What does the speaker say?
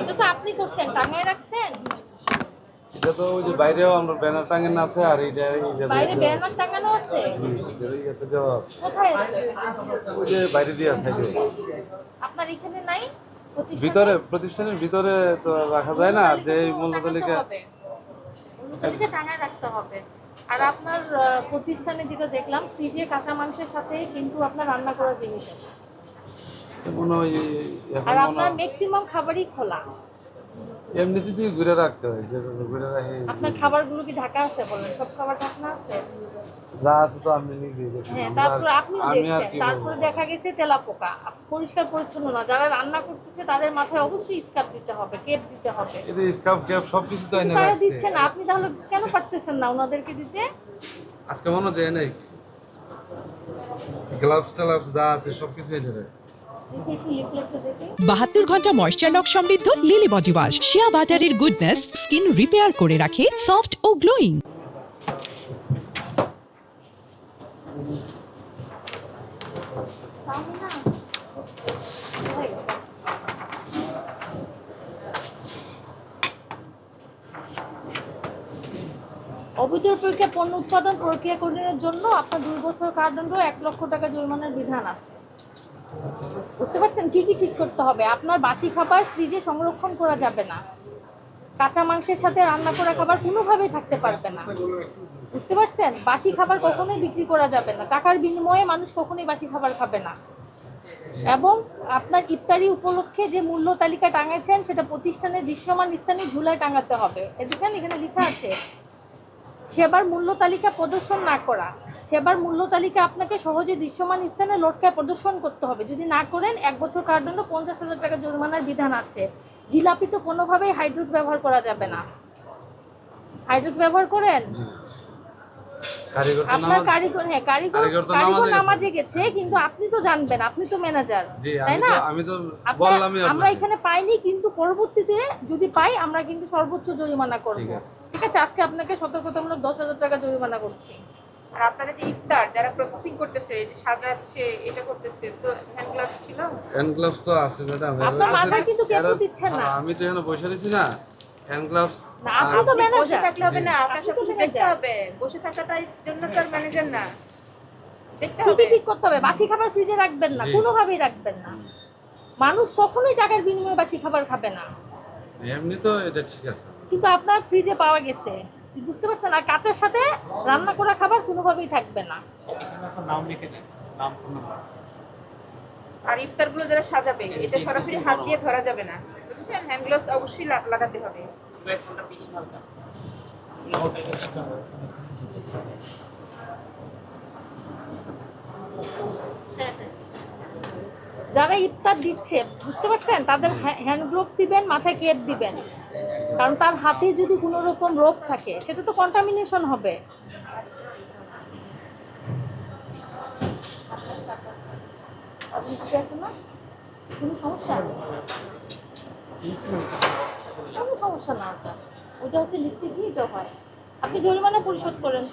এটা তো আপনি করছেন, টাঙায় রাখছেন। এটা তো ওই যে বাইরেও আমরা ব্যানার টাঙানো আছে, আর এইটা বাইরে ব্যানার টাঙানো আছে? জি এটা দেওয়া আছে। কোথায় আছে? ওই যে বাইরে দিয়ে আছে সাইডে। আপনার এখানে নাই ভিতরে প্রতিষ্ঠানের ভিতরে তো রাখা যায় না, যে মূল্য তালিকা টাঙায় রাখতে হবে। আর আপনার প্রতিষ্ঠানে যেটা দেখলাম, ফ্রিজে কাঁচা মাংসের সাথে কিন্তু আপনার রান্না করা জিনিস আছে। মনে হয় আর আপনার ম্যাক্সিমাম খাবারই খোলা। এমনিতেই ঘুরে রাখতে হয়, যে ঘুরে রাখে। আপনার খাবারগুলো কি ঢাকা আছে বলেন? সব খাবার ঢাকনা আছে? যা আছে তো আপনি নিজেই দেখেন। হ্যাঁ, তারপরে আপনিও আমি আর দেখছেন, কি তারপরে দেখা গেছে তেলাপোকা। পরিষ্কার পরিচ্ছন্ন না। যারা রান্না করতেছে তাদের মাথায় অবশ্যই স্কার্ফ দিতে হবে, কেপ দিতে হবে। এই যে স্কার্ফ ক্যাপ সবকিছু তো এনে তারা রাখছে। দিচ্ছে না, আপনি তাহলে কেন পারতেছেন না ওনাদেরকে দিতে? আজকে মনে দেয় নাই, গ্লাভস টালাভস যা আছে সবকিছু এনে রাখছে। 72 ঘন্টা ময়েশ্চার লক সমৃদ্ধ লিলি বডি ওয়াশ, শিয়া বাটারের গুডনেস স্কিন রিপেয়ার করে রাখে সফট ও গ্লোয়িং। অবৈধ প্রক্রিয়া পণ্য উৎপাদন প্রক্রিয়াকরণের জন্য আপনার 2 বছর কারাদণ্ড, 1 লক্ষ টাকা জরিমানার বিধান আছে। বুঝতে পারছেন কি কি ঠিক করতে হবে? আপনার বাসি খাবার ফ্রিজে সংরক্ষণ করা যাবে না। কাঁচা মাংসের সাথে রান্না করা খাবার কোনোভাবেই থাকতে পারবে না। বুঝতে পারছেন? বাসি খাবার কখনোই বিক্রি করা যাবে না। টাকার বিনিময়ে মানুষ কখনোই বাসি খাবার খাবে না। এবং আপনার ইফতারি উপলক্ষে যে মূল্য তালিকা টাঙাইছেন, সেটা প্রতিষ্ঠানের দৃশ্যমান স্থানে ঝুলায় টাঙাতে হবে। দেখেন এখানে লেখা আছে, সেবার মূল্য তালিকা প্রদর্শন না করা। সেবার মূল্য তালিকা আপনাকে সহজে দৃশ্যমান স্থানে লটকায় প্রদর্শন করতে হবে। যদি না করেন 1 বছর কারাদণ্ড, 50,000 টাকা জরিমানার বিধান আছে। জিলাপি তো কোনোভাবেই হাইড্রোজ ব্যবহার করা যাবে না। হাইড্রোজ ব্যবহার করেন? আপনার কারিগর নামাজে গেছে, কিন্তু আপনি তো জানবেন, আপনি তো ম্যানেজার, তাই না? আমি তো বললামই আমরা এখানে পাইনি, কিন্তু পরবর্তীতে যদি পাই আমরা কিন্তু সর্বোচ্চ জরিমানা করব। ঠিক আছে, আজকে আপনাকে সতর্কতামূলক 10,000 টাকা জরিমানা করছি। আর আপনারা যে ইফতার যারা প্রসেসিং করতেছে, এই যে সাজাচ্ছে, এটা করতেছে, তো হ্যান্ড গ্লাভস ছিল? হ্যান্ড গ্লাভস তো আছে ম্যাডাম। আপনার মাথায় কিন্তু কেউ দিচ্ছেন না। আমি তো এখানে বসে রয়েছি না, হ্যান্ড গ্লাভস। না, আপনি তো বসে ম্যানেজার। থাকলে হবে না, আপনার সব কিছু দেখতে হবে। বসে থাকাটাই জন্য তো আর ম্যানেজার না, দেখতে কি হবে। ঠিক করতে হবে? বাসি খাবার ফ্রিজে রাখবেন না, কোনোভাবেই রাখবেন না। মানুষ কখনোই টাকার বিনিময়ে বাসি খাবার খাবে না। এমনি তো এটা ঠিক আছে, কিন্তু আপনার ফ্রিজে পাওয়া গেছে, বুঝতে পারছেন? আর কাঁচার সাথে রান্না করা খাবার কোনোভাবেই থাকবে না। নাম লিখে দেন, নাম ফোন নাম্বার। আর ইফতারগুলো যারা সাজাবে, এটা সরাসরি হাত দিয়ে ধরা যাবে না, বুঝছেন? হ্যান্ড গ্লাভস অবশ্যই লাগাতে হবে। যারা ইফতার দিচ্ছে, বুঝতে পারছেন, তাদের হ্যান্ড গ্লোভস দিবেন, মাথায় কেপ দিবেন। কারণ তার হাতে যদি কোনো রকম রোগ থাকে, সেটা তো কন্টামিনেশন হবে। কোনো সমস্যা? কোনো সমস্যা না, ওটা হচ্ছে লিখতে গিয়ে এটা হয়। আপনি জরিমানা পরিশোধ করেন।